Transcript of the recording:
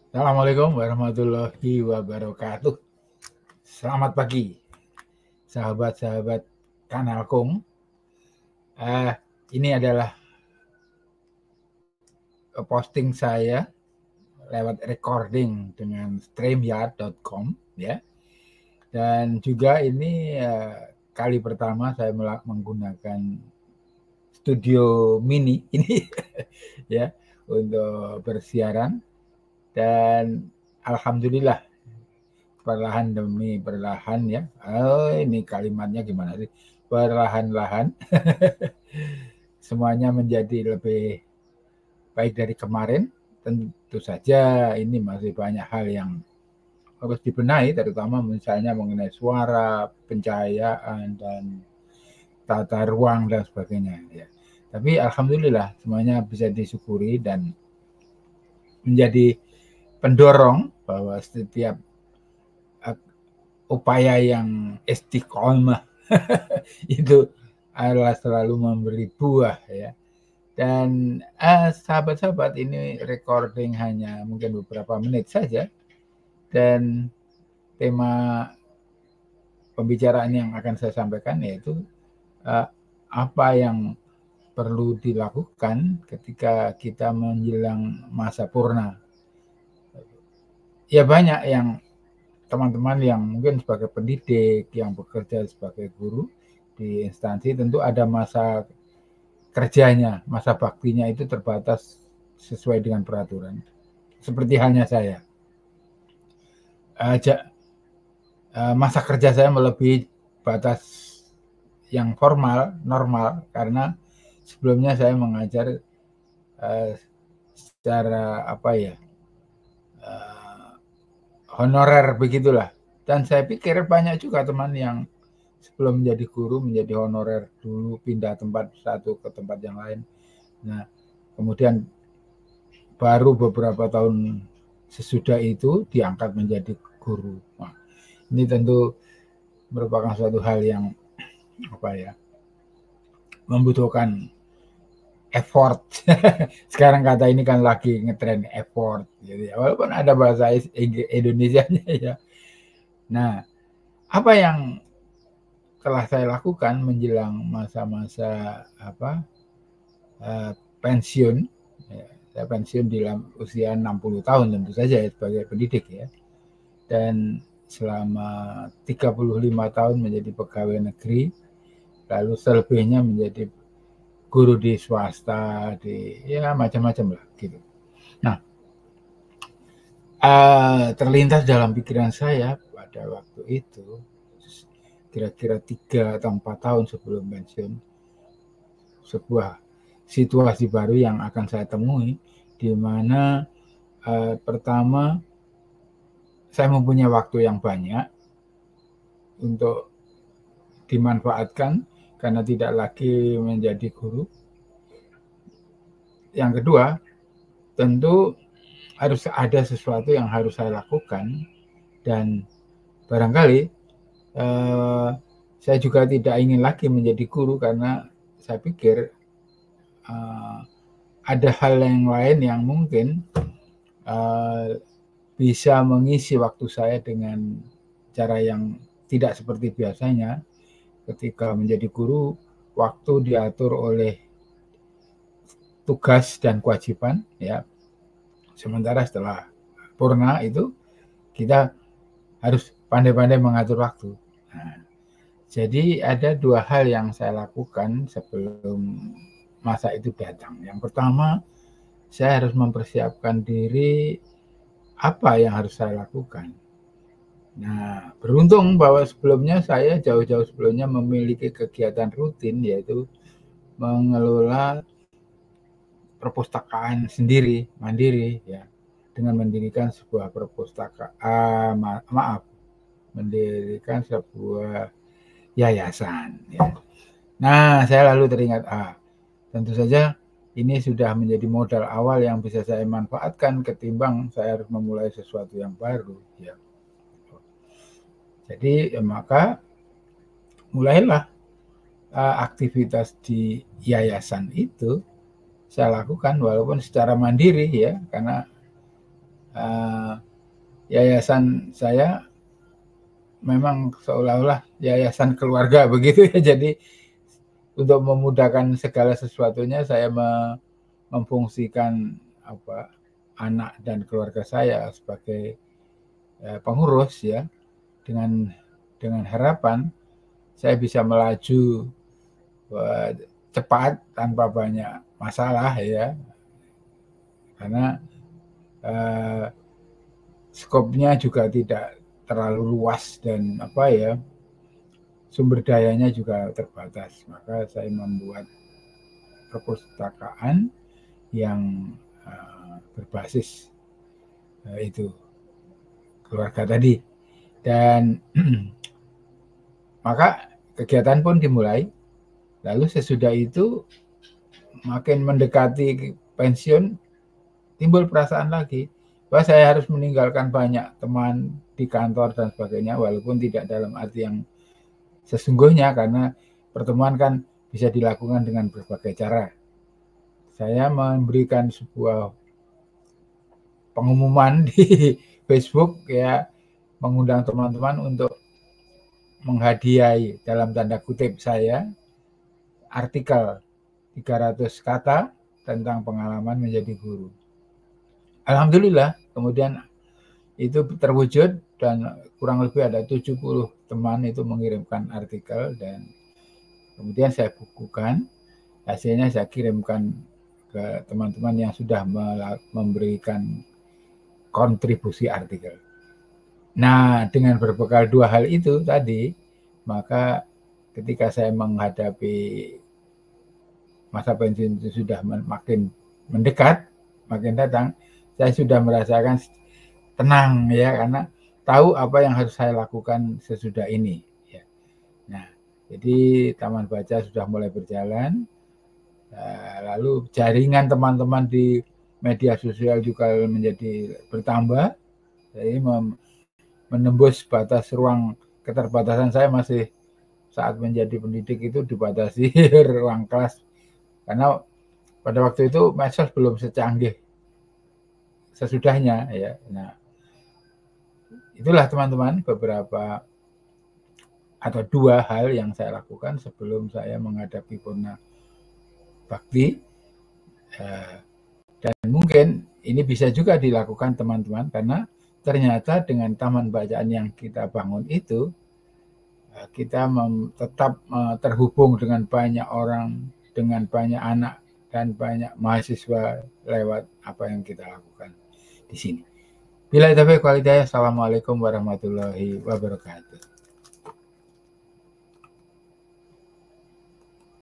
Assalamualaikum warahmatullahi wabarakatuh. Selamat pagi, sahabat-sahabat Kanal Kung. Ini adalah posting saya lewat recording dengan streamyard.com ya. Dan juga ini kali pertama saya menggunakan studio mini ini ya untuk bersiaran, dan alhamdulillah perlahan demi perlahan ya. Ini kalimatnya gimana sih? Perlahan-lahan semuanya menjadi lebih baik dari kemarin. Tentu saja ini masih banyak hal yang harus dibenahi, terutama misalnya mengenai suara, pencahayaan, dan tata ruang dan sebagainya ya. Tapi alhamdulillah semuanya bisa disyukuri dan menjadi pendorong bahwa setiap upaya yang istiqomah itu adalah selalu memberi buah ya. Dan sahabat-sahabat, ini recording hanya mungkin beberapa menit saja, dan tema pembicaraan yang akan saya sampaikan yaitu apa yang perlu dilakukan ketika kita menjelang masa purna. Ya banyak yang teman-teman yang mungkin sebagai pendidik, yang bekerja sebagai guru di instansi, tentu ada masa kerjanya, masa baktinya itu terbatas sesuai dengan peraturan. Seperti halnya saya. Masa kerja saya melebihi batas yang formal, normal, karena sebelumnya saya mengajar secara honorer begitulah. Dan saya pikir banyak juga teman yang sebelum menjadi guru menjadi honorer dulu, pindah tempat satu ke tempat yang lain. Nah, kemudian baru beberapa tahun sesudah itu diangkat menjadi guru. Nah, ini tentu merupakan suatu hal yang membutuhkan effort. Sekarang kata ini kan lagi ngetren effort, jadi walaupun ada bahasa Indonesianya ya. Nah, apa yang telah saya lakukan menjelang masa-masa pensiun, ya, saya pensiun di usia 60 tahun tentu saja ya, sebagai pendidik ya, dan selama 35 tahun menjadi pegawai negeri, lalu selebihnya menjadi guru di swasta, di ya macam-macam lah gitu. Nah, terlintas dalam pikiran saya pada waktu itu, kira-kira 3 atau 4 tahun sebelum pensiun, sebuah situasi baru yang akan saya temui, di mana pertama saya mempunyai waktu yang banyak untuk dimanfaatkan karena tidak lagi menjadi guru. Yang kedua, tentu harus ada sesuatu yang harus saya lakukan, dan barangkali saya juga tidak ingin lagi menjadi guru karena saya pikir ada hal yang lain yang mungkin bisa mengisi waktu saya dengan cara yang tidak seperti biasanya. Ketika menjadi guru, waktu diatur oleh tugas dan kewajiban ya. Sementara setelah purna itu kita harus pandai-pandai mengatur waktu. Nah, jadi ada 2 hal yang saya lakukan sebelum masa itu datang. Yang pertama, saya harus mempersiapkan diri apa yang harus saya lakukan. Nah, beruntung bahwa sebelumnya saya jauh-jauh sebelumnya memiliki kegiatan rutin, yaitu mengelola perpustakaan sendiri, mandiri ya, dengan mendirikan sebuah perpustakaan, mendirikan sebuah yayasan ya. Nah, saya lalu teringat, tentu saja ini sudah menjadi modal awal yang bisa saya manfaatkan ketimbang saya harus memulai sesuatu yang baru ya. Jadi maka mulailah aktivitas di yayasan itu saya lakukan walaupun secara mandiri ya, karena yayasan saya memang seolah-olah yayasan keluarga begitu ya. Jadi untuk memudahkan segala sesuatunya saya memfungsikan anak dan keluarga saya sebagai pengurus ya, dengan harapan saya bisa melaju cepat tanpa banyak masalah ya, karena skopnya juga tidak terlalu luas dan sumber dayanya juga terbatas. Maka saya membuat perpustakaan yang berbasis itu keluarga tadi, dan maka kegiatan pun dimulai. Lalu sesudah itu makin mendekati pensiun, timbul perasaan lagi bahwa saya harus meninggalkan banyak teman di kantor dan sebagainya, walaupun tidak dalam arti yang sesungguhnya, karena pertemuan kan bisa dilakukan dengan berbagai cara. Saya memberikan sebuah pengumuman di Facebook ya, mengundang teman-teman untuk menghadiahi dalam tanda kutip saya artikel 300 kata tentang pengalaman menjadi guru. Alhamdulillah kemudian itu terwujud dan kurang lebih ada 70 teman itu mengirimkan artikel, dan kemudian saya bukukan, hasilnya saya kirimkan ke teman-teman yang sudah memberikan kontribusi artikel. Nah, dengan berbekal dua hal itu tadi, maka ketika saya menghadapi masa pensiun itu sudah makin mendekat, makin datang, saya sudah merasakan tenang ya, karena tahu apa yang harus saya lakukan sesudah ini ya. Nah, jadi Taman Baca sudah mulai berjalan, lalu jaringan teman-teman di media sosial juga menjadi bertambah. Jadi menembus batas ruang keterbatasan saya masih saat menjadi pendidik itu dibatasi ruang kelas, karena pada waktu itu medsos belum secanggih sesudahnya ya. Nah, itulah teman-teman beberapa atau dua hal yang saya lakukan sebelum saya menghadapi Purna Bakti, dan mungkin ini bisa juga dilakukan teman-teman, karena ternyata dengan taman bacaan yang kita bangun itu kita tetap terhubung dengan banyak orang, dengan banyak anak dan banyak mahasiswa lewat apa yang kita lakukan di sini. Bila taufiq wal hidayah. Assalamualaikum warahmatullahi wabarakatuh.